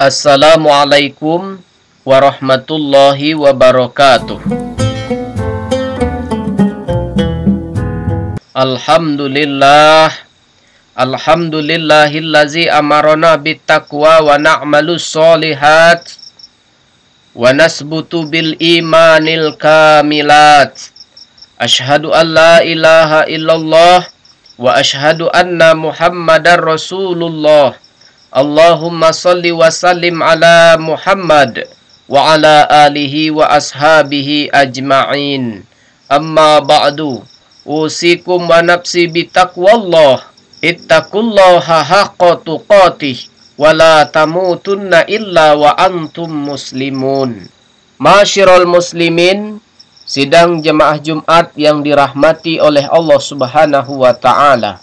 Assalamualaikum warahmatullahi wabarakatuh. Alhamdulillahillazi amarona bittaqwa wa na'malus solihat wa nasbutu bil imanil kamilat. Ashhadu an la ilaha illallah wa ashhadu anna Muhammadar Rasulullah. Allahumma salli wa sallim ala Muhammad wa ala alihi wa ashabihi ajma'in. Amma ba'du. Usikum wa nafsi bitaqwallah. Ittaqullaha haqqa tuqatih wa la tamutunna illa wa antum muslimun. Ma'asyiral muslimin, sidang jemaah Jumat yang dirahmati oleh Allah Subhanahu wa taala.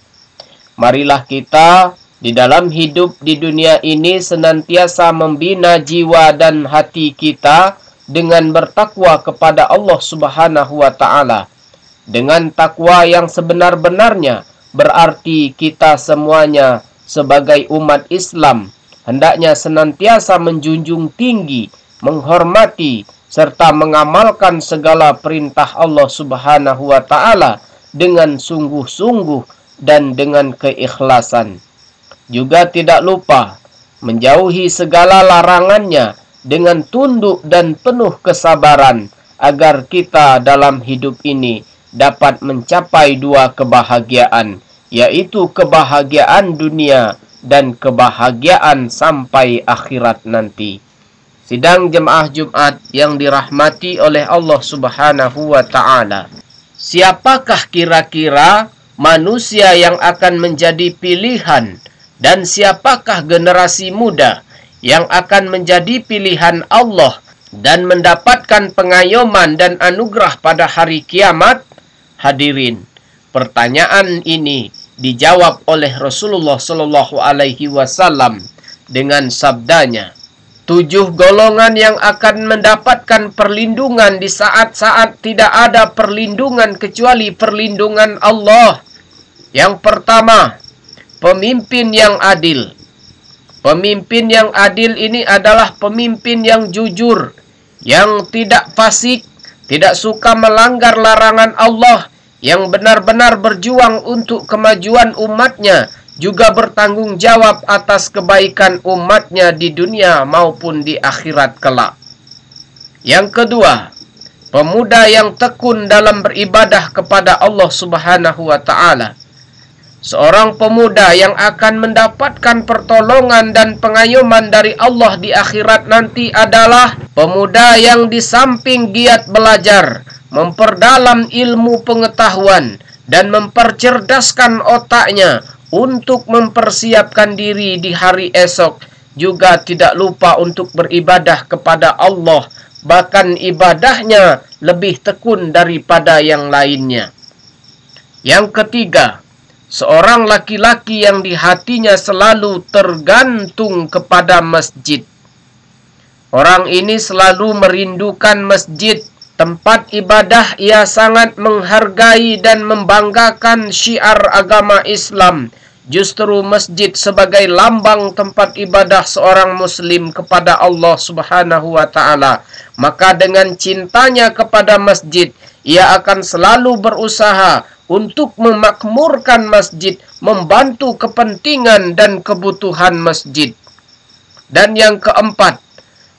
Marilah kita di dalam hidup di dunia ini senantiasa membina jiwa dan hati kita dengan bertakwa kepada Allah Subhanahu wa taala. Dengan takwa yang sebenar-benarnya berarti kita semuanya sebagai umat Islam hendaknya senantiasa menjunjung tinggi, menghormati serta mengamalkan segala perintah Allah Subhanahu wa taala dengan sungguh-sungguh dan dengan keikhlasan. Juga tidak lupa menjauhi segala larangannya dengan tunduk dan penuh kesabaran agar kita dalam hidup ini dapat mencapai dua kebahagiaan, yaitu kebahagiaan dunia dan kebahagiaan sampai akhirat nanti. Sidang jemaah Jumat yang dirahmati oleh Allah Subhanahu wa taala. Siapakah kira-kira manusia yang akan menjadi pilihan dan siapakah generasi muda yang akan menjadi pilihan Allah dan mendapatkan pengayoman dan anugerah pada hari kiamat? Hadirin, pertanyaan ini dijawab oleh Rasulullah Shallallahu Alaihi Wasallam dengan sabdanya, 7 golongan yang akan mendapatkan perlindungan di saat-saat tidak ada perlindungan kecuali perlindungan Allah. Yang pertama, pemimpin yang adil. Pemimpin yang adil ini adalah pemimpin yang jujur, yang tidak fasik, tidak suka melanggar larangan Allah, yang benar-benar berjuang untuk kemajuan umatnya, juga bertanggung jawab atas kebaikan umatnya di dunia maupun di akhirat kelak. Yang kedua, pemuda yang tekun dalam beribadah kepada Allah Subhanahu wa taala. Seorang pemuda yang akan mendapatkan pertolongan dan pengayoman dari Allah di akhirat nanti adalah pemuda yang di samping giat belajar, memperdalam ilmu pengetahuan, dan mempercerdaskan otaknya untuk mempersiapkan diri di hari esok, juga tidak lupa untuk beribadah kepada Allah, bahkan ibadahnya lebih tekun daripada yang lainnya. Yang ketiga, seorang laki-laki yang di hatinya selalu tergantung kepada masjid. Orang ini selalu merindukan masjid, tempat ibadah. Ia sangat menghargai dan membanggakan syiar agama Islam. Justru masjid sebagai lambang tempat ibadah seorang muslim kepada Allah Subhanahu wa taala. Maka dengan cintanya kepada masjid, ia akan selalu berusaha untuk memakmurkan masjid, membantu kepentingan dan kebutuhan masjid. Dan yang keempat,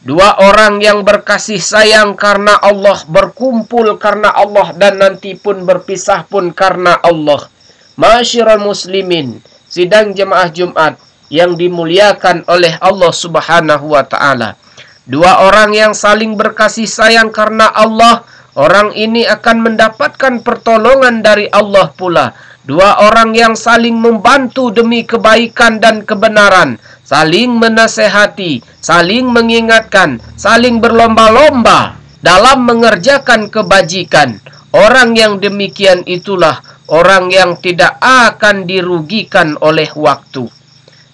2 orang yang berkasih sayang karena Allah, berkumpul karena Allah, dan nanti pun berpisah pun karena Allah. Ma'asyiral muslimin, sidang jemaah Jumat yang dimuliakan oleh Allah Subhanahu wa taala. 2 orang yang saling berkasih sayang karena Allah, orang ini akan mendapatkan pertolongan dari Allah pula. 2 orang yang saling membantu demi kebaikan dan kebenaran, saling menasehati, saling mengingatkan, saling berlomba-lomba dalam mengerjakan kebajikan. Orang yang demikian itulah orang yang tidak akan dirugikan oleh waktu.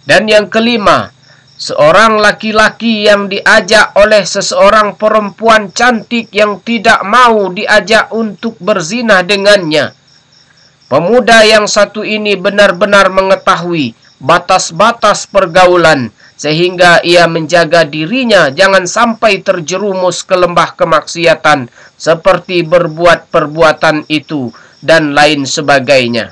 Dan yang kelima, seorang laki-laki yang diajak oleh seseorang perempuan cantik yang tidak mau diajak untuk berzina dengannya. Pemuda yang satu ini benar-benar mengetahui batas-batas pergaulan sehingga ia menjaga dirinya jangan sampai terjerumus ke lembah kemaksiatan seperti berbuat perbuatan itu dan lain sebagainya.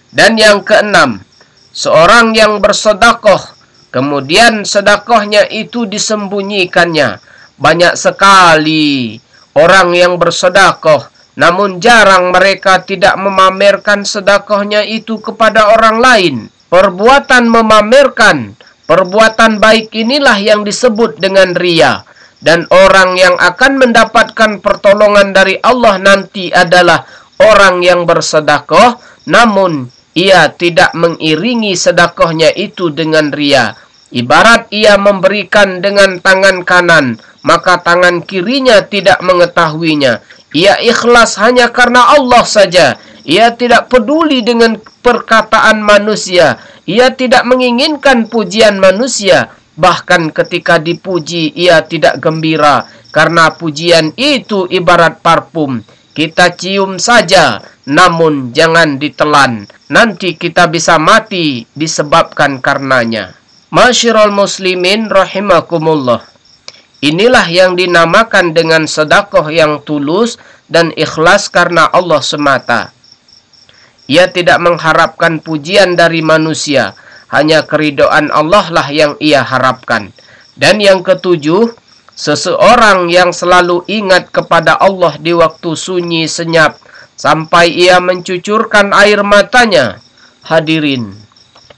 Dan yang keenam, seorang yang bersedekah kemudian sedekahnya itu disembunyikannya. Banyak sekali orang yang bersedekah namun jarang mereka tidak memamerkan sedekahnya itu kepada orang lain. Perbuatan memamerkan, perbuatan baik inilah yang disebut dengan riya. Dan orang yang akan mendapatkan pertolongan dari Allah nanti adalah orang yang bersedekah namun ia tidak mengiringi sedekahnya itu dengan riya. Ibarat ia memberikan dengan tangan kanan, maka tangan kirinya tidak mengetahuinya. Ia ikhlas hanya karena Allah saja. Ia tidak peduli dengan perkataan manusia. Ia tidak menginginkan pujian manusia. Bahkan ketika dipuji, ia tidak gembira. Karena pujian itu ibarat parfum. Kita cium saja, namun jangan ditelan. Nanti kita bisa mati disebabkan karenanya. Masyiral muslimin rahimakumullah. Inilah yang dinamakan dengan sedekah yang tulus dan ikhlas karena Allah semata. Ia tidak mengharapkan pujian dari manusia, hanya keridhaan Allah lah yang ia harapkan. Dan yang ketujuh, seseorang yang selalu ingat kepada Allah di waktu sunyi senyap sampai ia mencucurkan air matanya. Hadirin,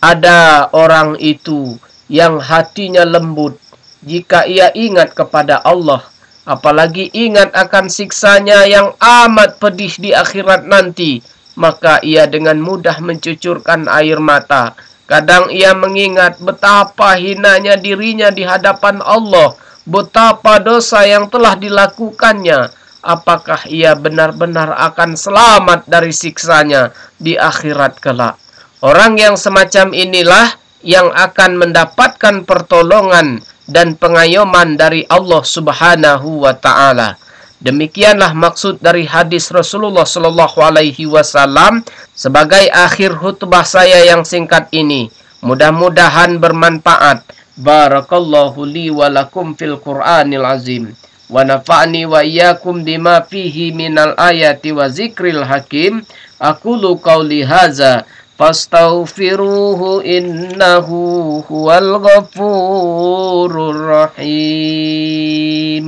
ada orang itu yang hatinya lembut jika ia ingat kepada Allah, apalagi ingat akan siksanya yang amat pedih di akhirat nanti, maka ia dengan mudah mencucurkan air mata. Kadang ia mengingat betapa hinanya dirinya di hadapan Allah, betapa dosa yang telah dilakukannya. Apakah ia benar-benar akan selamat dari siksanya di akhirat kelak? Orang yang semacam inilah yang akan mendapatkan pertolongan dan pengayoman dari Allah Subhanahu wa taala. Demikianlah maksud dari hadis Rasulullah sallallahu alaihi wasallam sebagai akhir khutbah saya yang singkat ini. Mudah-mudahan bermanfaat. Barakallahu li wa lakum fil Qur'anil azim. Wa nafa'ni wa iyyakum bima fihi minal ayati wa zikril hakim. Aqulu qawli hadza fastaghfiruhu innahu huwal ghafurur rahim.